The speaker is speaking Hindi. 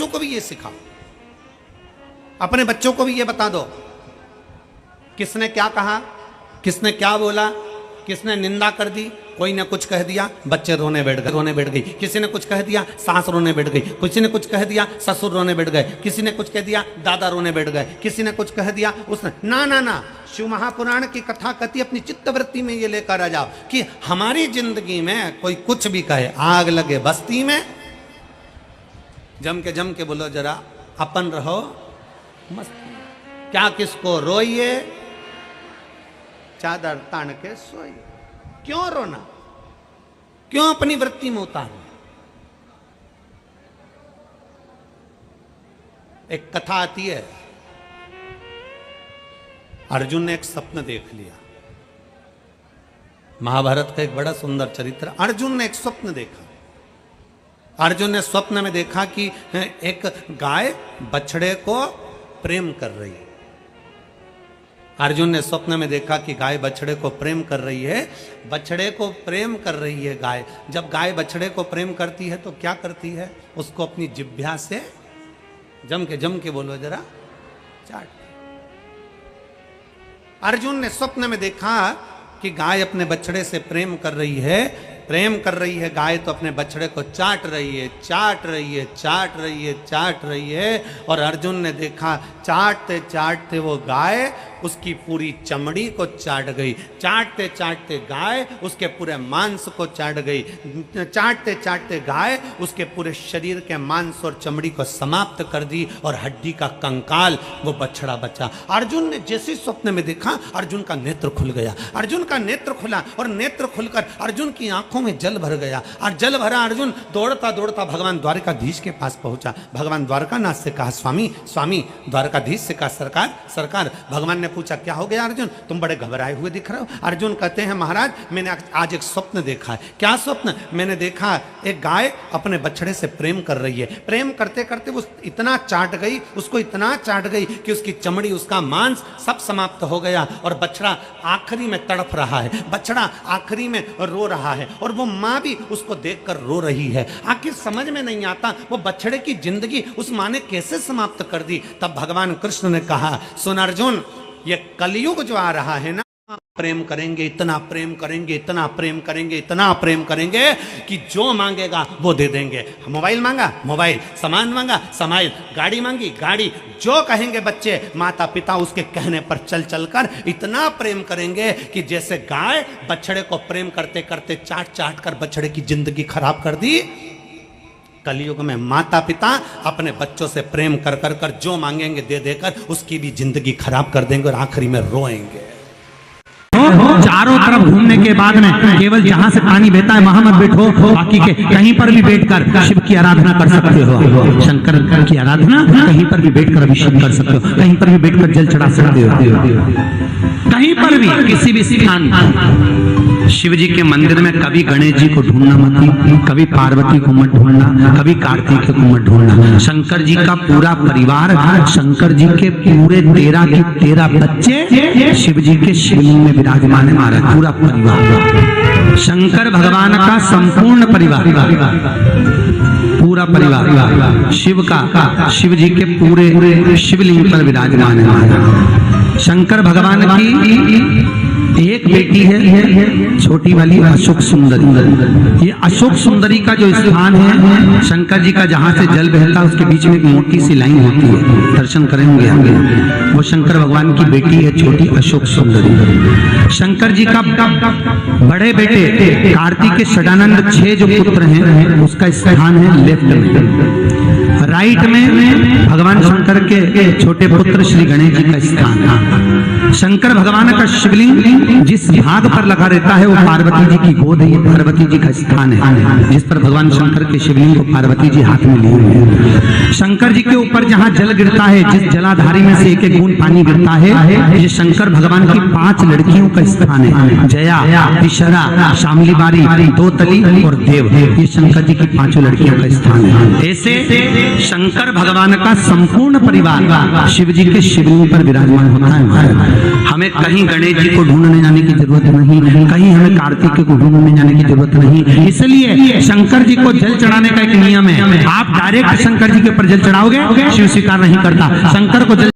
को भी ये सिखाओ, अपने बच्चों को भी ये बता दो, किसने क्या कहा, किसने क्या बोला, किसने निंदा कर दी, कोई ने कुछ कह दिया बच्चे रोने बैठ गई, किसी ने कुछ कह दिया सास रोने बैठ गई, किसी ने कुछ कह दिया ससुर रोने बैठ गए, किसी ने कुछ कह दिया दादा रोने बैठ गए, किसी ने कुछ कह दिया उसने ना ना ना। शिव महापुराण की कथा कथी अपनी चित्तवृत्ति में ये लेकर आ जाओ कि हमारी जिंदगी में कोई कुछ भी कहे, आग लगे बस्ती में, जम के बोलो जरा अपन रहो मस्ती, क्या किसको रोइए चादर तान के सोइए। क्यों रोना, क्यों अपनी वृत्ति में उतारना। एक कथा आती है, अर्जुन ने एक स्वप्न देख लिया, महाभारत का एक बड़ा सुंदर चरित्र। अर्जुन ने एक स्वप्न देखा, अर्जुन ने स्वप्न में देखा कि एक गाय बछड़े को प्रेम कर रही है। अर्जुन ने स्वप्न में देखा कि गाय बछड़े को प्रेम कर रही है, बछड़े को प्रेम कर रही है गाय। जब गाय बछड़े को प्रेम करती है तो क्या करती है, उसको अपनी जिह्वा से जम के बोलो जरा चाट। अर्जुन ने स्वप्न में देखा कि गाय अपने बछड़े से प्रेम कर रही है, गाय तो अपने बछड़े को चाट रही है। और अर्जुन ने देखा चाटते चाटते वो गाय उसकी पूरी चमड़ी को चाट गई, चाटते चाटते गाय उसके पूरे मांस को चाट गई, चाटते चाटते गाय उसके पूरे शरीर के मांस और चमड़ी को समाप्त कर दी और हड्डी का कंकाल वो बछड़ा बचा। अर्जुन ने जैसे स्वप्न में देखा, अर्जुन का नेत्र खुल गया, अर्जुन का नेत्र खुला और नेत्र खुलकर अर्जुन की आंखों में जल भर गया। और जल भरा अर्जुन दौड़ता दौड़ता भगवान द्वारकाधीश के पास पहुंचा। भगवान द्वारकानाथ से कहा स्वामी स्वामी, द्वारकाधीश से कहा सरकार सरकार। भगवान ने पूछा क्या हो गया अर्जुन, तुम बड़े घबराए हुए दिख रहे हो। अर्जुन कहते हैं महाराज मैंने आज एक स्वप्न देखा है। क्या स्वप्न? मैंने देखा एक गाय अपने बछड़े से प्रेम कर रही है, प्रेम करते करते वो इतना चाट गई, उसको इतना चाट गई कि उसकी चमड़ी उसका मांस सब समाप्त हो गया और बछड़ा आखिरी में तड़प रहा है, बछड़ा आखिरी में रो रहा है और वो माँ भी उसको देखकर रो रही है। आखिर समझ में नहीं आता वो बछड़े की जिंदगी उस माँ ने कैसे समाप्त कर दी। तब भगवान कृष्ण ने कहा सुन अर्जुन, ये कलयुग जो आ रहा है ना, प्रेम करेंगे, इतना प्रेम करेंगे, इतना प्रेम करेंगे, इतना प्रेम करेंगे कि जो मांगेगा वो दे देंगे। मोबाइल मांगा मोबाइल, सामान मांगा सामान, गाड़ी मांगी गाड़ी, जो कहेंगे बच्चे माता पिता उसके कहने पर चल चल कर इतना प्रेम करेंगे कि जैसे गाय बछड़े को प्रेम करते करते चाट चाट कर बछड़े की जिंदगी खराब कर दी। कलयुग में माता पिता अपने बच्चों से प्रेम कर कर कर जो मांगेंगे दे देकर उसकी भी जिंदगी खराब कर देंगे और आखिरी में रोएंगे। चारों तरफ घूमने के बाद में केवल जहां से पानी बहता है वहां मत बैठो, बाकी के कहीं पर भी बैठकर शिव की आराधना कर सकते हो, शंकर की आराधना कहीं पर भी बैठकर अभिषेक कर सकते हो, कहीं पर भी बैठकर जल चढ़ा सकते हो, कहीं पर भी किसी भी स्थान। शिव जी के मंदिर में कभी गणेश जी को ढूंढना मत, कभी पार्वती को मत ढूंढना, कभी कार्तिक को मत ढूंढना। शंकर जी का पूरा परिवार, शंकर जी के पूरे 13 के 13 बच्चे शिव जी के शिवलिंग में विराजमान है महाराज, पूरा परिवार। शंकर भगवान का संपूर्ण परिवार, पूरा परिवार शिव का, शिव जी के पूरे शिवलिंग पर विराजमान है महाराज। शंकर भगवान की एक बेटी है छोटी वाली अशोक सुंदरी। ये अशोक सुंदरी का जो स्थान है शंकर जी का, जहां से जल बहता है उसके बीच में एक मोटी सी लाइन होती है, दर्शन करेंगे आगे। वो शंकर भगवान की बेटी है छोटी अशोक सुंदरी। शंकर जी का बड़े बेटे कार्तिक के षडानंद 6 जो पुत्र हैं उसका स्थान है लेफ्ट में। राइट में भगवान शंकर के छोटे पुत्र श्री गणेश जी का स्थान है। शंकर भगवान का शिवलिंग जिस भाग पर लगा रहता है वो पार्वती जी की गोद है, ये पार्वती जी का स्थान है जिस पर भगवान शंकर के शिवलिंग को पार्वती जी हाथ में लिए हुए हैं। शंकर जी के ऊपर जहाँ जहाँ जल गिरता है, जिस जलाधारी में से एक एक बूंद पानी गिरता है, ये शंकर भगवान की 5 लड़कियों का स्थान है। जया, तिशरा, शामली बारी, दोतली और देव, ये शंकर जी की 5 लड़कियों का स्थान है। ऐसे शंकर भगवान का संपूर्ण परिवार शिव जी के शिवलिंग पर विराजमान होता है। हमें कहीं गणेश जी को ढूंढने जाने की जरूरत नहीं, कहीं हमें कार्तिक को ढूंढने जाने की जरूरत नहीं। इसलिए शंकर जी को जल चढ़ाने का एक नियम है। आप डायरेक्ट शंकर जी के ऊपर जल चढ़ाओगे, शिव स्वीकार नहीं करता। शंकर को जल